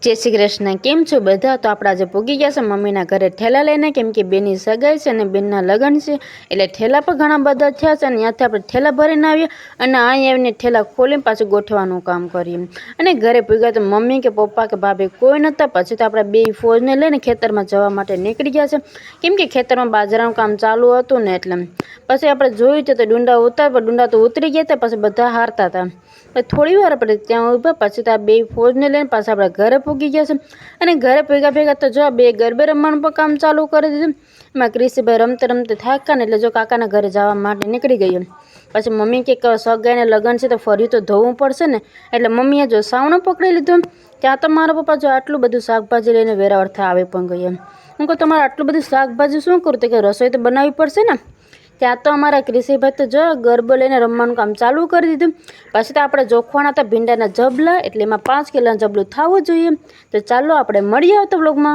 जय श्री कृष्ण। केम छो बधा? तो आपणे आज पूगी गया छे मम्मीना घरे ठेला लईने, केम के बेनी सगाई छे अने बेनना लग्न छे એટલે ठेला पर घणा बधा थया छे अने ત્યાંથી આપણે ठेला भरीने आवीए अने અહીં આવીને ठेला खोलीने पाछું ગોઠવાનું કામ કરીએ। અને ઘરે પૂગ્યા તો મમ્મી કે પપ્પા કે ભાભી કોઈ નહોતા। પછી તો આપણે બે ફોજને લઈને ખેતરમાં જવા માટે નીકળી ગયા છે, કેમ કે ખેતરમાં બાજરાનું કામ ચાલુ હતું ને એટલે પછી આપણે જોયું તો ડુંડા ડુંડા તો ઉતરી ગયા હતા, પછી બધા હારતા હતા। થોડી વાર આપણે ત્યાં ઊભા, પછી તો આ બે ફોજને લઈને પાછા આપણે ઘરે પૂગી ગયા છે। અને ઘરે ભેગા ભેગા તો જો બે ગરબે રમવાનું પણ કામ ચાલુ કરી દીધું। એમાં ક્રિશીભાઈ રમતે રમતે થાક્યા ને એટલે જો કાકાના ઘરે જવા માટે નીકળી ગયો। પછી મમ્મી કે સગાઈને લગ્ન છે તો ફર્યું તો ધોવું પડશે ને, એટલે મમ્મીએ જો સાવણો પકડી લીધો। ત્યાં તો મારા પપ્પા જો આટલું બધું શાકભાજી લઈને વેરાવળથી આવી પણ ગયા। હું કહું તમારે આટલું બધું શાકભાજી શું કરું? તો કે રસોઈ તો બનાવવી પડશે ને। ત્યાં તો અમારા ક્રિશીભાઈ તો જો ગરબો લઈને રમવાનું કામ ચાલુ કરી દીધું। પછી તો આપણે જોખવાના હતા ભીંડાના જબલા, એટલે એમાં 5 કિલોના જબલું થવું જોઈએ। તો ચાલો આપણે મળીએ આવતા બ્લોગમાં।